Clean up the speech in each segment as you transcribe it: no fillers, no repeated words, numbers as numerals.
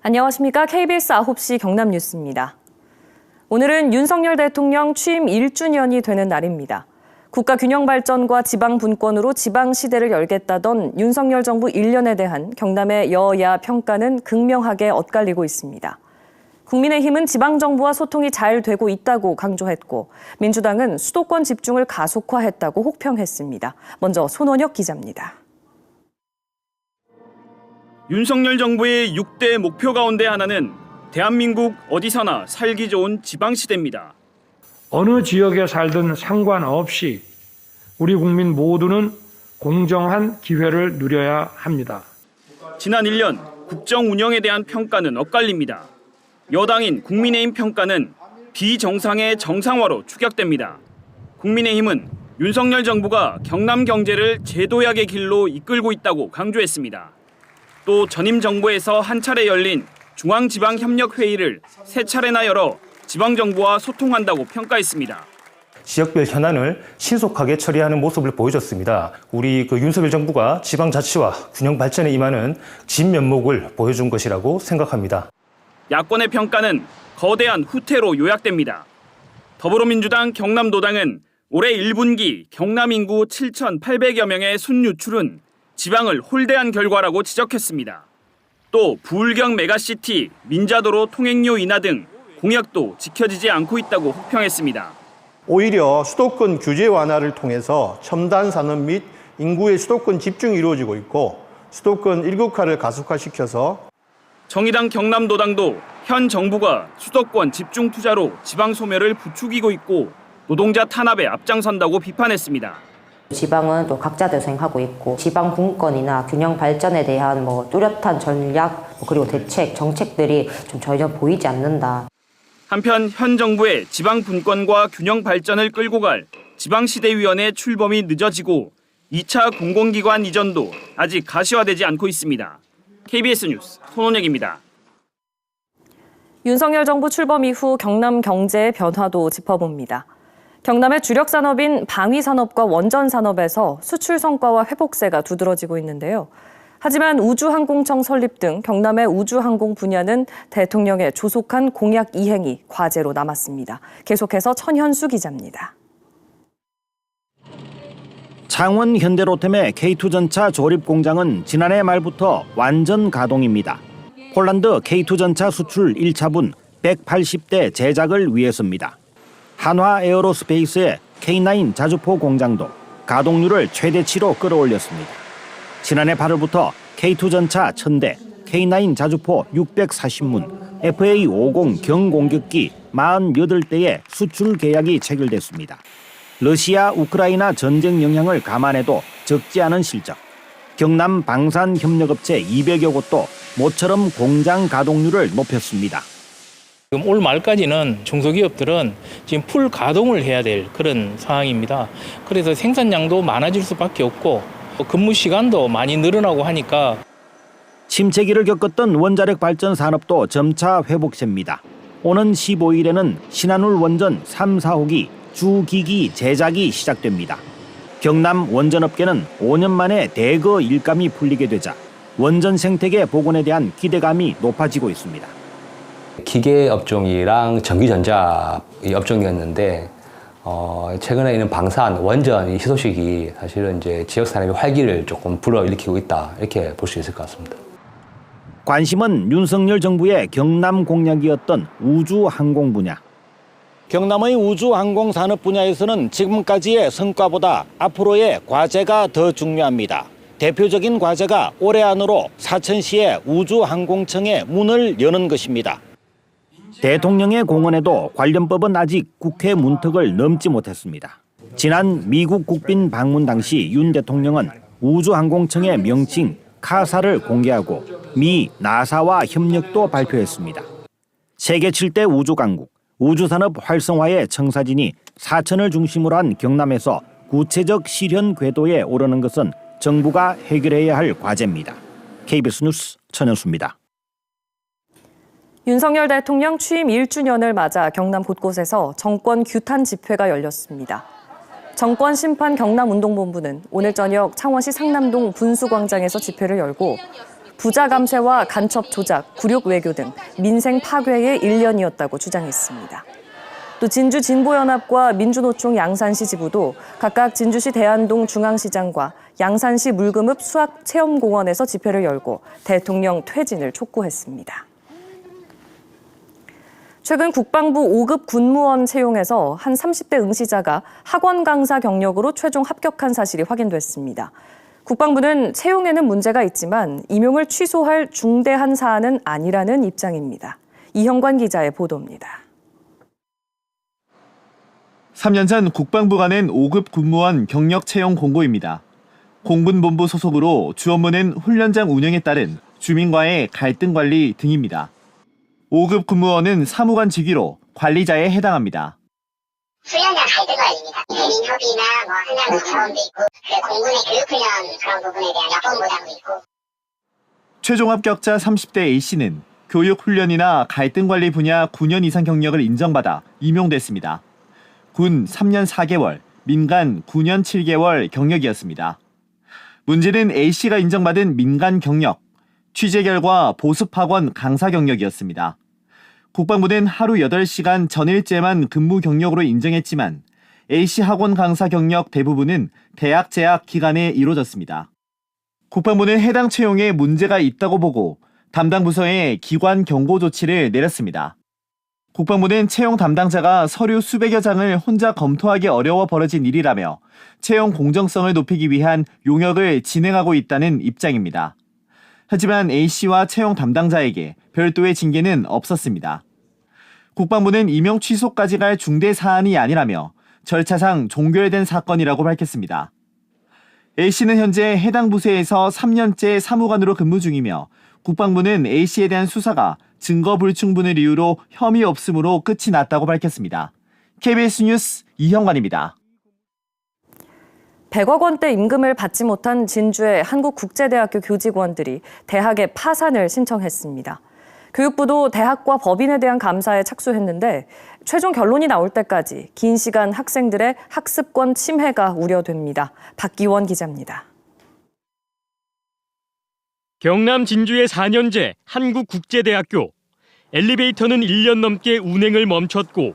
안녕하십니까. KBS 9시 경남 뉴스입니다. 오늘은 윤석열 대통령 취임 1주년이 되는 날입니다. 국가 균형 발전과 지방 분권으로 지방 시대를 열겠다던 윤석열 정부 1년에 대한 경남의 여야 평가는 극명하게 엇갈리고 있습니다. 국민의힘은 지방정부와 소통이 잘 되고 있다고 강조했고, 민주당은 수도권 집중을 가속화했다고 혹평했습니다. 먼저 손원혁 기자입니다. 윤석열 정부의 6대 목표 가운데 하나는 대한민국 어디서나 살기 좋은 지방시대입니다. 어느 지역에 살든 상관없이 우리 국민 모두는 공정한 기회를 누려야 합니다. 지난 1년 국정 운영에 대한 평가는 엇갈립니다. 여당인 국민의힘 평가는 비정상의 정상화로 추격됩니다. 국민의힘은 윤석열 정부가 경남 경제를 제도약의 길로 이끌고 있다고 강조했습니다. 또 전임 정부에서 한 차례 열린 중앙지방협력회의를 3차례나 열어 지방정부와 소통한다고 평가했습니다. 지역별 현안을 신속하게 처리하는 모습을 보여줬습니다. 우리 윤석열 정부가 지방자치와 균형 발전에 임하는 진면목을 보여준 것이라고 생각합니다. 야권의 평가는 거대한 후퇴로 요약됩니다. 더불어민주당 경남도당은 올해 1분기 경남 인구 7,800여 명의 순유출은 지방을 홀대한 결과라고 지적했습니다. 또 부울경 메가시티, 민자도로 통행료 인하 등 공약도 지켜지지 않고 있다고 혹평했습니다. 오히려 수도권 규제 완화를 통해서 첨단 산업 및 인구의 수도권 집중이 이루어지고 있고 수도권 일국화를 가속화시켜서 정의당 경남도당도 현 정부가 수도권 집중 투자로 지방 소멸을 부추기고 있고 노동자 탄압에 앞장선다고 비판했습니다. 지방은 또 각자 대생하고 있고 지방 분권이나 균형 발전에 대한 뚜렷한 전략 그리고 대책, 정책들이 좀 전혀 보이지 않는다. 한편 현 정부의 지방 분권과 균형 발전을 끌고 갈 지방시대위원회 출범이 늦어지고 2차 공공기관 이전도 아직 가시화되지 않고 있습니다. KBS 뉴스 손원혁입니다. 윤석열 정부 출범 이후 경남 경제의 변화도 짚어봅니다. 경남의 주력 산업인 방위산업과 원전산업에서 수출 성과와 회복세가 두드러지고 있는데요. 하지만 우주항공청 설립 등 경남의 우주항공 분야는 대통령의 조속한 공약 이행이 과제로 남았습니다. 계속해서 천현수 기자입니다. 창원 현대로템의 K2 전차 조립 공장은 지난해 말부터 완전 가동입니다. 폴란드 K2 전차 수출 1차분 180대 제작을 위해서입니다. 한화 에어로스페이스의 K9 자주포 공장도 가동률을 최대치로 끌어올렸습니다. 지난해 8월부터 K2 전차 1000대, K9 자주포 640문, FA-50 경공격기 48대의 수출 계약이 체결됐습니다. 러시아, 우크라이나 전쟁 영향을 감안해도 적지 않은 실적. 경남 방산협력업체 200여 곳도 모처럼 공장 가동률을 높였습니다. 지금 올 말까지는 중소기업들은 지금 풀 가동을 해야 될 그런 상황입니다. 그래서 생산량도 많아질 수밖에 없고 근무 시간도 많이 늘어나고 하니까 침체기를 겪었던 원자력 발전 산업도 점차 회복세입니다. 오는 15일에는 신한울 원전 3, 4호기 주기기 제작이 시작됩니다. 경남 원전업계는 5년 만에 대거 일감이 풀리게 되자 원전 생태계 복원에 대한 기대감이 높아지고 있습니다. 기계 업종이랑 전기전자 업종이었는데 최근에는 방산, 원전 이 희소식이 사실은 이제 지역 산업의 활기를 조금 불어일으키고 있다 이렇게 볼 수 있을 것 같습니다. 관심은 윤석열 정부의 경남 공약이었던 우주항공 분야. 경남의 우주항공 산업 분야에서는 지금까지의 성과보다 앞으로의 과제가 더 중요합니다. 대표적인 과제가 올해 안으로 사천시의 우주항공청의 문을 여는 것입니다. 대통령의 공언에도 관련법은 아직 국회 문턱을 넘지 못했습니다. 지난 미국 국빈 방문 당시 윤 대통령은 우주항공청의 명칭 카사를 공개하고 미 나사와 협력도 발표했습니다. 세계 7대 우주강국, 우주산업 활성화의 청사진이 사천을 중심으로 한 경남에서 구체적 실현 궤도에 오르는 것은 정부가 해결해야 할 과제입니다. KBS 뉴스 천현수입니다. 윤석열 대통령 취임 1주년을 맞아 경남 곳곳에서 정권 규탄 집회가 열렸습니다. 정권심판 경남운동본부는 오늘 저녁 창원시 상남동 분수광장에서 집회를 열고 부자 감세와 간첩 조작, 굴욕 외교 등 민생 파괴의 1년이었다고 주장했습니다. 또 진주 진보연합과 민주노총 양산시 지부도 각각 진주시 대안동 중앙시장과 양산시 물금읍 수학체험공원에서 집회를 열고 대통령 퇴진을 촉구했습니다. 최근 국방부 5급 군무원 채용에서 한 30대 응시자가 학원 강사 경력으로 최종 합격한 사실이 확인됐습니다. 국방부는 채용에는 문제가 있지만 임용을 취소할 중대한 사안은 아니라는 입장입니다. 이형관 기자의 보도입니다. 3년 전 국방부가 낸 5급 군무원 경력 채용 공고입니다. 공군본부 소속으로 주 업무는 훈련장 운영에 따른 주민과의 갈등 관리 등입니다. 5급 군무원은 사무관 직위로 관리자에 해당합니다. 훈련장 갈등 관리입니다. 대민협의나 한양 사원도 있고 공군의 교육훈련 그런 부분에 대한 여건 보장도 있고. 최종 합격자 30대 A씨는 교육훈련이나 갈등 관리 분야 9년 이상 경력을 인정받아 임용됐습니다. 군 3년 4개월, 민간 9년 7개월 경력이었습니다. 문제는 A씨가 인정받은 민간 경력, 취재 결과 보습학원 강사 경력이었습니다. 국방부는 하루 8시간 전일제만 근무 경력으로 인정했지만 A씨 학원 강사 경력 대부분은 대학 재학 기간에 이루어졌습니다. 국방부는 해당 채용에 문제가 있다고 보고 담당 부서에 기관 경고 조치를 내렸습니다. 국방부는 채용 담당자가 서류 수백여 장을 혼자 검토하기 어려워 벌어진 일이라며 채용 공정성을 높이기 위한 용역을 진행하고 있다는 입장입니다. 하지만 A씨와 채용 담당자에게 별도의 징계는 없었습니다. 국방부는 임용 취소까지 갈 중대 사안이 아니라며 절차상 종결된 사건이라고 밝혔습니다. A씨는 현재 해당 부서에서 3년째 사무관으로 근무 중이며 국방부는 A씨에 대한 수사가 증거 불충분을 이유로 혐의 없음으로 끝이 났다고 밝혔습니다. KBS 뉴스 이형관입니다. 100억 원대 임금을 받지 못한 진주의 한국국제대학교 교직원들이 대학의 파산을 신청했습니다. 교육부도 대학과 법인에 대한 감사에 착수했는데 최종 결론이 나올 때까지 긴 시간 학생들의 학습권 침해가 우려됩니다. 박기원 기자입니다. 경남 진주의 4년제 한국국제대학교. 엘리베이터는 1년 넘게 운행을 멈췄고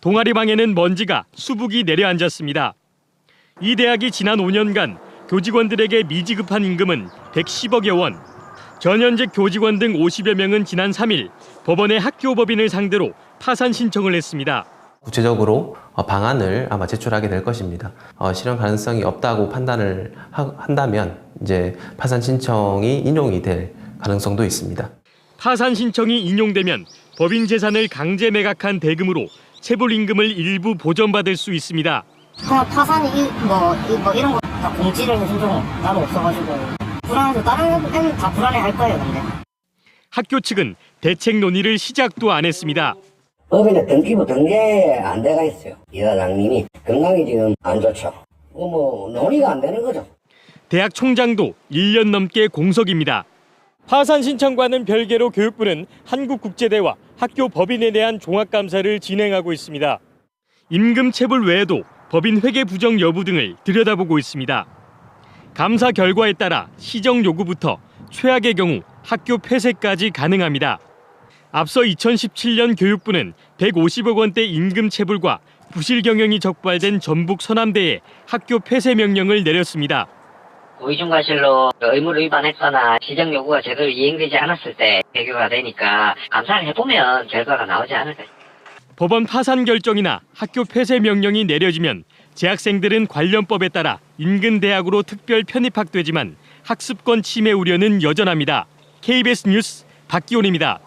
동아리방에는 먼지가 수북이 내려앉았습니다. 이 대학이 지난 5년간 교직원들에게 미지급한 임금은 110억여 원. 전현직 교직원 등 50여 명은 지난 3일 법원에 학교 법인을 상대로 파산 신청을 했습니다. 구체적으로 방안을 아마 제출하게 될 것입니다. 실현 가능성이 없다고 판단을 한다면 이제 파산 신청이 인용이 될 가능성도 있습니다. 파산 신청이 인용되면 법인 재산을 강제 매각한 대금으로 체불 임금을 일부 보전받을 수 있습니다. 파산이 이런 거 다 공지를 해준 적은 따로 없어가지고 불안해서 다른 애는 다 불안해할 거예요. 근데 학교 측은 대책 논의를 시작도 안 했습니다. 법인에 등기부 등재 안 돼가 있어요. 이사장님이 건강이 지금 안 좋죠. 논의가 안 되는 거죠. 대학 총장도 1년 넘게 공석입니다. 파산 신청과는 별개로 교육부는 한국국제대와 학교 법인에 대한 종합감사를 진행하고 있습니다. 임금 체불 외에도 법인 회계 부정 여부 등을 들여다보고 있습니다. 감사 결과에 따라 시정 요구부터 최악의 경우 학교 폐쇄까지 가능합니다. 앞서 2017년 교육부는 150억 원대 임금 체불과 부실 경영이 적발된 전북 서남대에 학교 폐쇄 명령을 내렸습니다. 고의중과실로 의무를 위반했거나 시정 요구가 제대로 이행되지 않았을 때 배교가 되니까 감사를 해보면 결과가 나오지 않을까요? 법원 파산 결정이나 학교 폐쇄 명령이 내려지면 재학생들은 관련법에 따라 인근 대학으로 특별 편입학되지만 학습권 침해 우려는 여전합니다. KBS 뉴스 박기원입니다.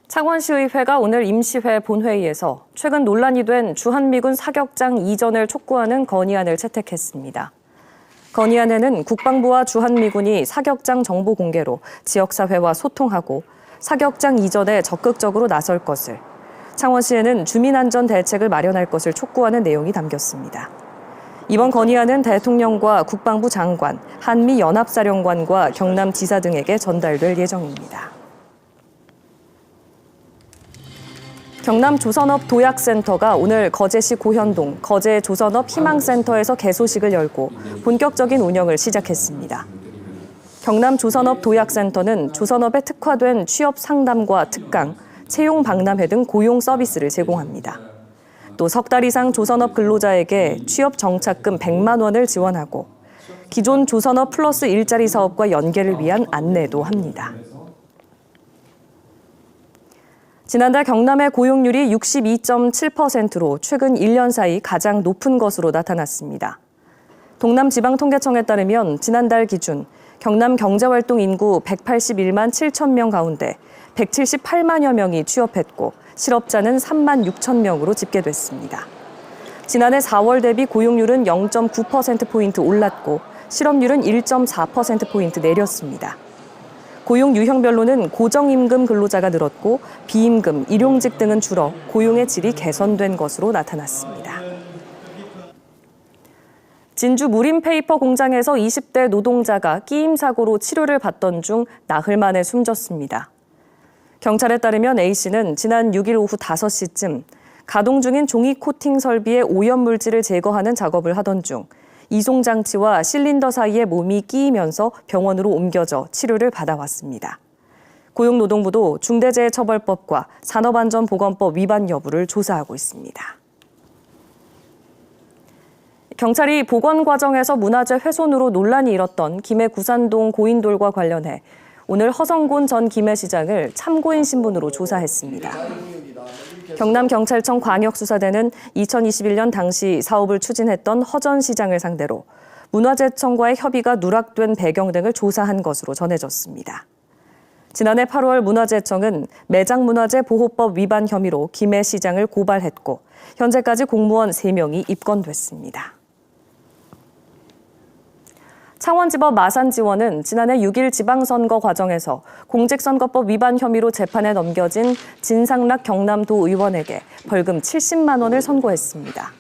창원시의회가 오늘 임시회 본회의에서 최근 논란이 된 주한미군 사격장 이전을 촉구하는 건의안을 채택했습니다. 건의안에는 국방부와 주한미군이 사격장 정보 공개로 지역사회와 소통하고 사격장 이전에 적극적으로 나설 것을, 창원시에는 주민안전 대책을 마련할 것을 촉구하는 내용이 담겼습니다. 이번 건의안은 대통령과 국방부 장관, 한미연합사령관과 경남지사 등에게 전달될 예정입니다. 경남 조선업 도약센터가 오늘 거제시 고현동 거제 조선업 희망센터에서 개소식을 열고 본격적인 운영을 시작했습니다. 경남 조선업 도약센터는 조선업에 특화된 취업 상담과 특강, 채용 박람회 등 고용 서비스를 제공합니다. 또 석 달 이상 조선업 근로자에게 취업 정착금 100만 원을 지원하고 기존 조선업 플러스 일자리 사업과 연계를 위한 안내도 합니다. 지난달 경남의 고용률이 62.7%로 최근 1년 사이 가장 높은 것으로 나타났습니다. 동남지방통계청에 따르면 지난달 기준 경남 경제활동 인구 181만 7천 명 가운데 178만여 명이 취업했고 실업자는 3만 6천 명으로 집계됐습니다. 지난해 4월 대비 고용률은 0.9%포인트 올랐고 실업률은 1.4%포인트 내렸습니다. 고용 유형별로는 고정임금 근로자가 늘었고 비임금, 일용직 등은 줄어 고용의 질이 개선된 것으로 나타났습니다. 진주 무림페이퍼 공장에서 20대 노동자가 끼임 사고로 치료를 받던 중 나흘 만에 숨졌습니다. 경찰에 따르면 A씨는 지난 6일 오후 5시쯤 가동 중인 종이 코팅 설비의 오염물질을 제거하는 작업을 하던 중 이송장치와 실린더 사이에 몸이 끼이면서 병원으로 옮겨져 치료를 받아왔습니다. 고용노동부도 중대재해처벌법과 산업안전보건법 위반 여부를 조사하고 있습니다. 경찰이 보건 과정에서 문화재 훼손으로 논란이 일었던 김해 구산동 고인돌과 관련해 오늘 허성곤 전 김해시장을 참고인 신분으로 조사했습니다. 경남경찰청 광역수사대는 2021년 당시 사업을 추진했던 허 전 시장을 상대로 문화재청과의 협의가 누락된 배경 등을 조사한 것으로 전해졌습니다. 지난해 8월 문화재청은 매장문화재 보호법 위반 혐의로 김해 시장을 고발했고 현재까지 공무원 3명이 입건됐습니다. 창원지법 마산지원은 지난해 6일 지방선거 과정에서 공직선거법 위반 혐의로 재판에 넘겨진 진상락 경남도 의원에게 벌금 70만 원을 선고했습니다.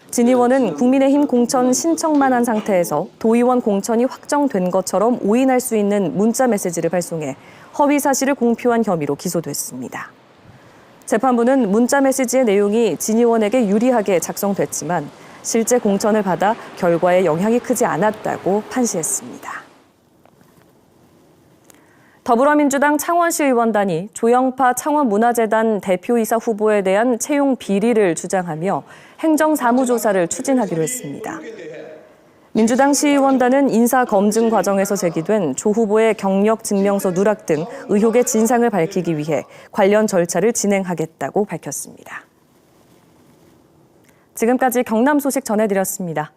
진 의원은 국민의힘 공천 신청만 한 상태에서 도의원 공천이 확정된 것처럼 오인할 수 있는 문자 메시지를 발송해 허위 사실을 공표한 혐의로 기소됐습니다. 재판부는 문자 메시지의 내용이 진 의원에게 유리하게 작성됐지만 실제 공천을 받아 결과에 영향이 크지 않았다고 판시했습니다. 더불어민주당 창원시 의원단이 조영파 창원문화재단 대표이사 후보에 대한 채용 비리를 주장하며 행정사무조사를 추진하기로 했습니다. 민주당 시의원단은 인사검증 과정에서 제기된 조 후보의 경력 증명서 누락 등 의혹의 진상을 밝히기 위해 관련 절차를 진행하겠다고 밝혔습니다. 지금까지 경남 소식 전해드렸습니다.